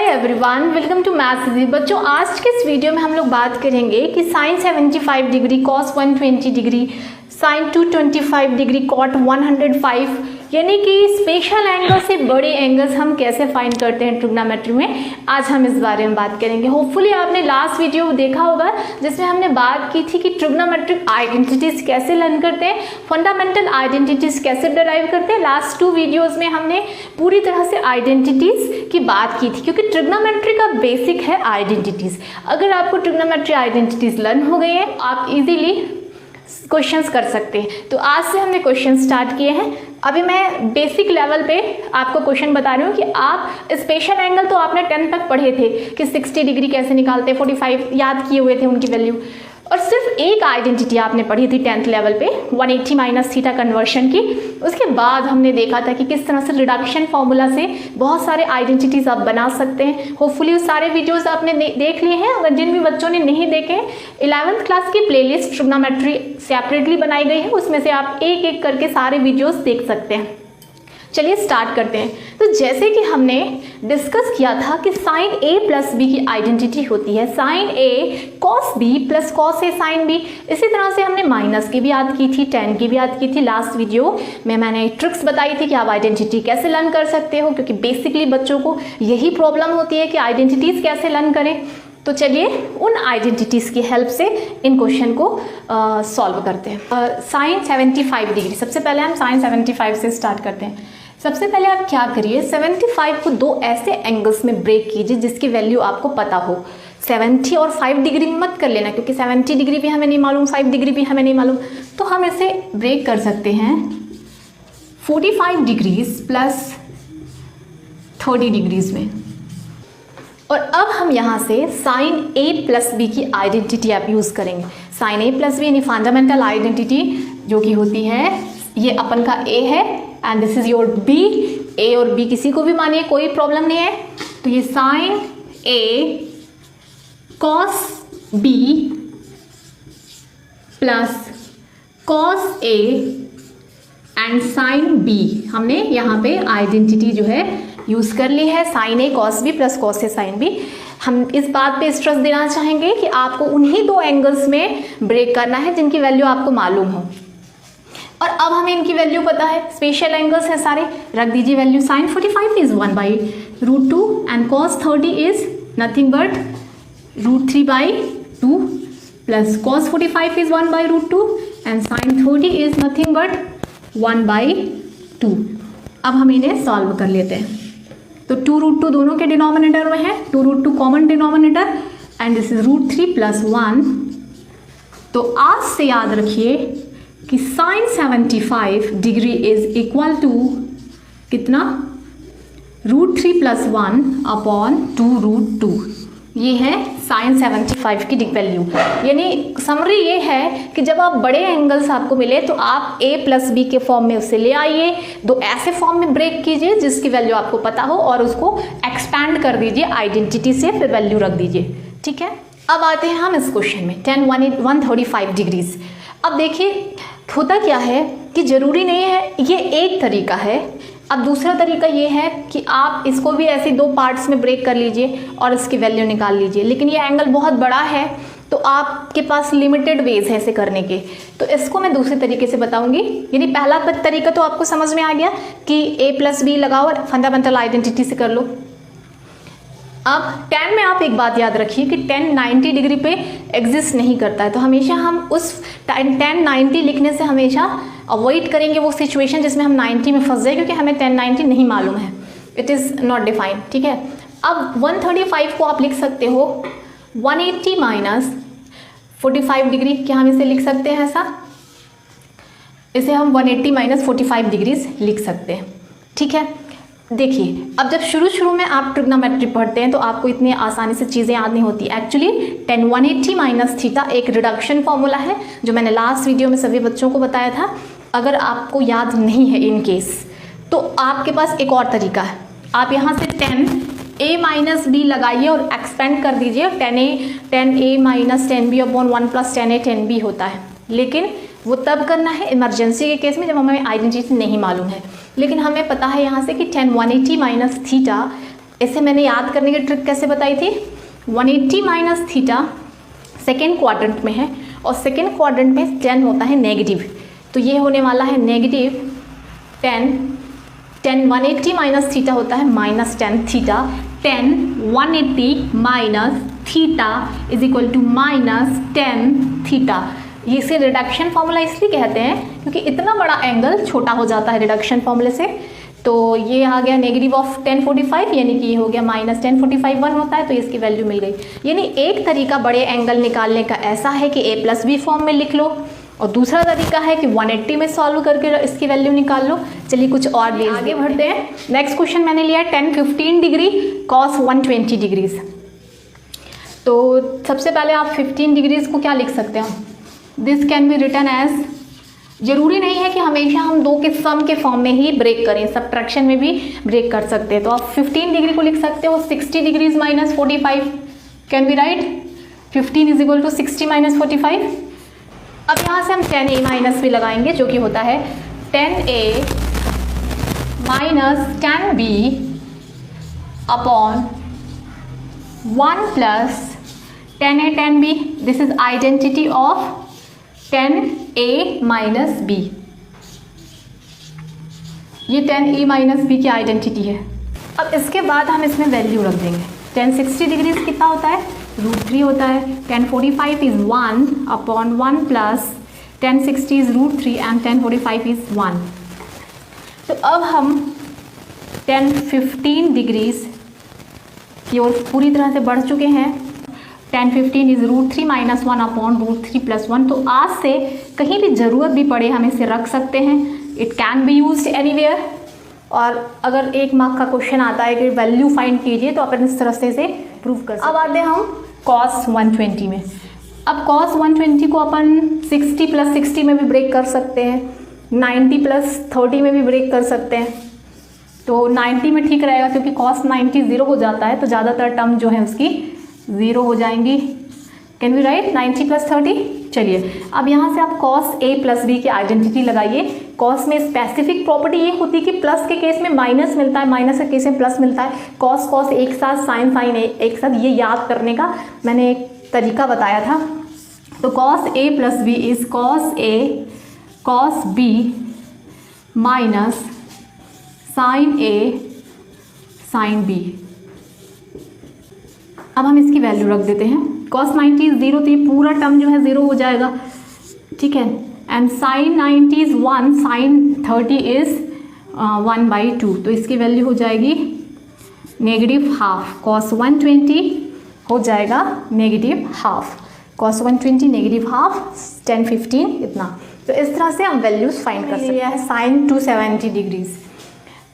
Everyone, welcome to maths easy. बच्चों, आज के इस वीडियो में हम लोग बात करेंगे कि sine 75 degree, cos 120 degree, sine 225 degree, cot 105 यानी कि स्पेशल एंगल से बड़े एंगल्स हम कैसे फाइंड करते हैं ट्रिग्नोमेट्री में। आज हम इस बारे में बात करेंगे। होपफुली आपने लास्ट वीडियो देखा होगा जिसमें हमने बात की थी कि ट्रिग्नोमेट्रिक आइडेंटिटीज कैसे लर्न करते हैं, फंडामेंटल आइडेंटिटीज कैसे डिराइव करते हैं। लास्ट 2 वीडियोज में हमने पूरी तरह से आइडेंटिटीज की बात की थी, क्योंकि ट्रिग्नोमेट्री का बेसिक है आइडेंटिटीज। अगर आपको ट्रिग्नोमेट्री आइडेंटिटीज लर्न हो गई है, आप इजीली क्वेश्चंस कर सकते हैं। तो आज से हमने क्वेश्चन स्टार्ट किए हैं। अभी मैं बेसिक लेवल पे आपको क्वेश्चन बता रही हूँ कि आप स्पेशल एंगल तो आपने 10 तक पढ़े थे कि 60 डिग्री कैसे निकालते, 45 याद किए हुए थे उनकी वैल्यू, और सिर्फ एक आइडेंटिटी आपने पढ़ी थी 10th लेवल पे 180 माइनस थीटा कन्वर्शन की। उसके बाद हमने देखा था कि किस तरह से रिडक्शन फॉर्मूला से बहुत सारे आइडेंटिटीज आप बना सकते हैं। होपफुली उस सारे वीडियोस आपने देख लिए हैं। अगर जिन भी बच्चों ने नहीं देखे, 11th क्लास की प्लेलिस्ट ट्रिग्नोमेट्री सेपरेटली बनाई गई है, उसमें से आप एक एक करके सारे वीडियोस देख सकते हैं। चलिए स्टार्ट करते हैं। तो जैसे कि हमने डिस्कस किया था कि साइन ए प्लस बी की आइडेंटिटी होती है sign A cos B plus cos A sine B. इसी तरह से हमने माइनस की भी याद की थी, टेन की भी याद की थी। लास्ट वीडियो में मैंने ट्रिक्स बताई थी कि आप आइडेंटिटी कैसे लर्न कर सकते हो, क्योंकि बेसिकली बच्चों को यही प्रॉब्लम होती है कि आइडेंटिटीज कैसे लर्न करें। तो चलिए उन आइडेंटिटीज़ की हेल्प से इन क्वेश्चन को सॉल्व करते हैं। साइन 75 डिग्री, सबसे पहले हम साइन 75 से स्टार्ट करते हैं। सबसे पहले आप क्या करिए, 75 को 2 ऐसे एंगल्स में ब्रेक कीजिए जिसकी वैल्यू आपको पता हो। 70 और 5 डिग्री में मत कर लेना, क्योंकि 70 डिग्री भी हमें नहीं मालूम, 5 डिग्री भी हमें नहीं मालूम। तो हम इसे ब्रेक कर सकते हैं 45 डिग्रीज प्लस 30 डिग्रीज में। और अब हम यहाँ से साइन ए प्लस बी की आइडेंटिटी आप यूज़ करेंगे। साइन ए प्लस बी यानी फंडामेंटल आइडेंटिटी जो कि होती है, ये अपन का ए है and this is your B. A और बी किसी को भी मानिए, कोई प्रॉब्लम नहीं है। तो ये sine A cos B plus cos A and sine B, हमने यहाँ पे आइडेंटिटी जो है यूज़ कर ली है। Sign A cos B plus cos A sine B. हम इस बात पे स्ट्रेस देना चाहेंगे कि आपको उन्हीं 2 एंगल्स में ब्रेक करना है जिनकी वैल्यू आपको मालूम हो। और अब हमें इनकी वैल्यू पता है, स्पेशल एंगल्स हैं सारे, रख दीजिए value. Sine 45 is 1/√2 and cos 30 is nothing but √3/2 plus cos 45 is 1/√2 and sine 30 is nothing but 1/2। अब हम इन्हें सॉल्व कर लेते हैं। तो 2√2 दोनों के डिनोमिनेटर में है, 2√2 common denominator and this is √3 plus 1। तो आज से याद रखिए कि sine 75 degree is equal to कितना, √3 प्लस 1 अपॉन 2√2। ये है साइन 75 की वैल्यू। यानी समरी ये है कि जब आप बड़े एंगल्स आपको मिले तो आप a प्लस बी के फॉर्म में उसे ले आइए, 2 ऐसे फॉर्म में ब्रेक कीजिए जिसकी वैल्यू आपको पता हो और उसको एक्सपैंड कर दीजिए आइडेंटिटी से, फिर वैल्यू रख दीजिए। ठीक है, अब आते हैं हम इस क्वेश्चन में 135 डिग्रीज। अब देखिए होता क्या है कि ज़रूरी नहीं है, ये एक तरीका है। अब दूसरा तरीका ये है कि आप इसको भी ऐसे 2 पार्ट्स में ब्रेक कर लीजिए और इसकी वैल्यू निकाल लीजिए, लेकिन ये एंगल बहुत बड़ा है तो आपके पास लिमिटेड वेज है इसे करने के। तो इसको मैं दूसरे तरीके से बताऊंगी। यानी पहला तरीका तो आपको समझ में आ गया कि a प्लस बी लगाओ और फंडामेंटल आइडेंटिटी से कर लो। अब tan में आप एक बात याद रखिए कि tan 90 डिग्री पे एग्जिस्ट नहीं करता है, तो हमेशा हम उस tan 90 लिखने से हमेशा अवॉइड करेंगे वो सिचुएशन जिसमें हम 90 में फंस जाए, क्योंकि हमें tan 90 नहीं मालूम है, इट इज़ नॉट डिफाइंड। ठीक है, अब 135 को आप लिख सकते हो 180 माइनस 45 डिग्री। क्या हम इसे लिख सकते हैं ऐसा, इसे हम 180 माइनस 45 डिग्रीज लिख सकते हैं। ठीक है, देखिए अब जब शुरू में आप ट्रिग्नोमेट्री पढ़ते हैं तो आपको इतनी आसानी से चीज़ें याद नहीं होती। एक्चुअली 180 माइनस थीटा एक रिडक्शन फॉर्मूला है जो मैंने लास्ट वीडियो में सभी बच्चों को बताया था। अगर आपको याद नहीं है इन केस, तो आपके पास एक और तरीका है। आप यहाँ से 10a माइनस बी लगाइए और एक्सपेंड कर दीजिए। 10a minus 10b upon 1 plus 10a 10b होता है, लेकिन वो तब करना है इमरजेंसी के केस में जब हमें आइडेंटिटी नहीं मालूम है। लेकिन हमें पता है यहाँ से कि 180 माइनस थीटा इसे मैंने याद करने की ट्रिक कैसे बताई थी, 180 माइनस थीटा सेकेंड क्वाड्रेंट में है और सेकेंड क्वाड्रेंट में 10 होता है नेगेटिव, तो ये होने वाला है नेगेटिव 10 180 माइनस थीटा होता है -10 theta, 10 180 minus theta is equal to -10 theta. ये इसे रिडक्शन फॉर्मूला इसलिए कहते हैं क्योंकि इतना बड़ा एंगल छोटा हो जाता है रिडक्शन फॉर्मूले से। तो ये आ गया नेगेटिव ऑफ 1045, यानी कि ये हो गया -1045 1 होता है, तो इसकी वैल्यू मिल गई। यानी एक तरीका बड़े एंगल निकालने का ऐसा है कि a+b फॉर्म में लिख लो, और दूसरा तरीका है कि 180 में सॉल्व करके इसकी वैल्यू निकाल लो। चलिए कुछ और भी आगे बढ़ते हैं। नेक्स्ट क्वेश्चन मैंने लिया है 10-15 डिग्री cos 120 डिग्रीज। तो सबसे पहले आप 15 डिग्रीज को क्या लिख सकते हैं, this can be written as, जरूरी नहीं है कि हमेशा हम दो के सम के फॉर्म में ही ब्रेक करें, सब्ट्रैक्शन में भी ब्रेक कर सकते हैं। तो आप 15 डिग्री को लिख सकते हो 60 degrees minus 45, can be right, 15 is equal to 60 minus 45। अब यहाँ से हम 10a माइनस भी लगाएंगे जो कि होता है 10a minus 10b upon 1 plus 10a 10b। This is identity of 10a minus b। ये 10a माइनस b की आइडेंटिटी है। अब इसके बाद हम इसमें वैल्यू रख देंगे। 1060 डिग्रीज कितना होता है, √3 होता है। 1045 is 1 upon 1 plus 1060 is √3 and 1045 is 1। तो अब हम 1015 डिग्रीज की ओर पूरी तरह से बढ़ चुके हैं। 1015 इज √3 माइनस 1 अपॉन √3 प्लस 1। तो आज से कहीं भी ज़रूरत भी पड़े हम इसे रख सकते हैं, it can be used anywhere. और अगर 1 मार्क का क्वेश्चन आता है कि वैल्यू फाइंड कीजिए तो अपन इस तरह से इसे प्रूव कर सकते हैं। अब आते हैं हम cos 120 में। अब cos 120 को अपन 60 + 60 में भी ब्रेक कर सकते हैं, 90 + 30 में भी ब्रेक कर सकते हैं। तो 90 में ठीक रहेगा क्योंकि cos 90 0 हो जाता है, तो ज़्यादातर टर्म जो है उसकी 0 हो जाएंगी। Can we write 90 + 30। चलिए अब यहाँ से आप cos a + b की आइडेंटिटी लगाइए। cos में स्पेसिफिक प्रॉपर्टी ये होती है कि प्लस के केस में माइनस मिलता है, माइनस के केस में प्लस मिलता है। cos एक साथ, sin एक साथ, ये याद करने का मैंने एक तरीका बताया था। तो cos a + b is cos a cos b minus sin a sin b। अब हम इसकी वैल्यू रख देते हैं। cos 90 इज 0, तो ये पूरा टर्म जो है 0 हो जाएगा, ठीक है। And sin 90 is 1, sin 30 is 1/2, तो इसकी वैल्यू हो जाएगी -½ cos 120 हो जाएगा -½ cos 120 -½ 10-15 इतना। तो इस तरह से हम वैल्यूज फाइंड कर सकते हैं। sin 270 डिग्रीज,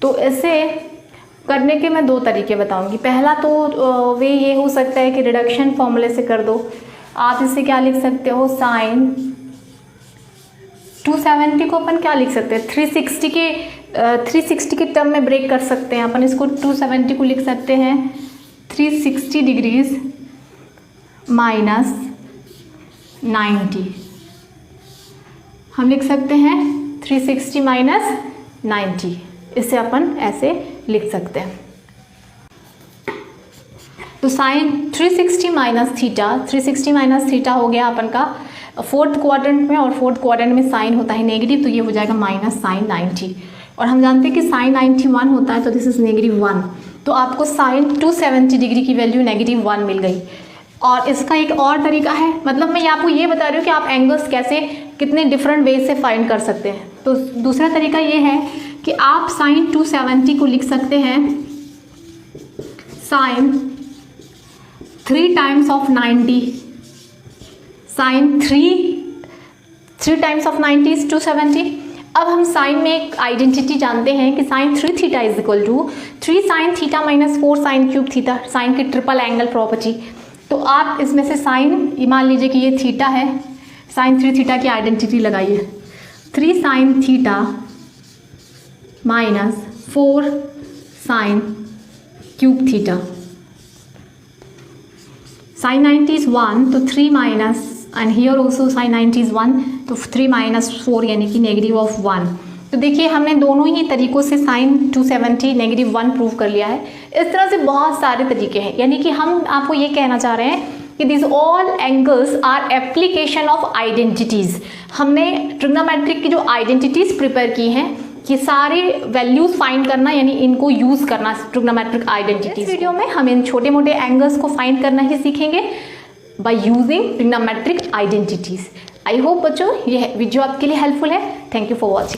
तो इसे करने के मैं 2 तरीके बताऊंगी। पहला तो वे ये हो सकता है कि रिडक्शन फॉर्मूले से कर दो। आप इसे क्या लिख सकते हो, sin 270 को अपन क्या लिख सकते हैं, 360 के टर्म में ब्रेक कर सकते हैं। अपन इसको 270 को लिख सकते हैं 360 डिग्रीज माइनस 90। हम लिख सकते हैं 360 माइनस 90, इसे अपन ऐसे लिख सकते हैं। तो sine 360 minus theta, 360 minus theta हो गया अपन का 4th क्वाड्रेंट में, और 4th क्वाड्रेंट में साइन होता है नेगेटिव, तो ये हो जाएगा -sin 90। और हम जानते हैं कि sin 90 1 होता है, तो दिस इज -1। तो आपको sin 270 डिग्री की वैल्यू -1 मिल गई। और इसका एक और तरीका है, मतलब मैं आपको ये बता रही हूँ कि आप एंगल्स कैसे, कितने डिफरेंट वे से फाइंड कर सकते हैं। तो दूसरा तरीका ये है कि आप sin 270 को लिख सकते हैं sin 3 times of 90, sin 3 times of 90 is 270। अब हम साइन में एक आइडेंटिटी जानते हैं कि sin 3 theta is equal to 3 sin theta minus 4 sin cube theta, sine की ट्रिपल एंगल प्रॉपर्टी। तो आप इसमें से साइन, मान लीजिए कि ये थीटा है, sin 3 थीटा की आइडेंटिटी लगाइए, 3 sin theta minus 4 sin cube theta. sin 90 is 1, तो 3 minus, and here also sin 90 is 1, तो 3 - 4 यानी कि -1। तो देखिए हमने दोनों ही तरीकों से साइन 270 -1 प्रूव कर लिया है। इस तरह से बहुत सारे तरीके हैं, यानी कि हम आपको ये कहना चाह रहे हैं कि this all angles are application of identities. हमने ट्रिग्नोमेट्रिक की जो आइडेंटिटीज प्रिपेयर की हैं, ये सारे वैल्यूज फाइंड करना, यानी इनको यूज करना ट्रिग्नोमेट्रिक आइडेंटिटीज। इस वीडियो में हम इन छोटे मोटे एंगल्स को फाइंड करना ही सीखेंगे by using trigonometric identities. I hope बच्चों ये वीडियो आपके लिए हेल्पफुल है। Thank you for watching.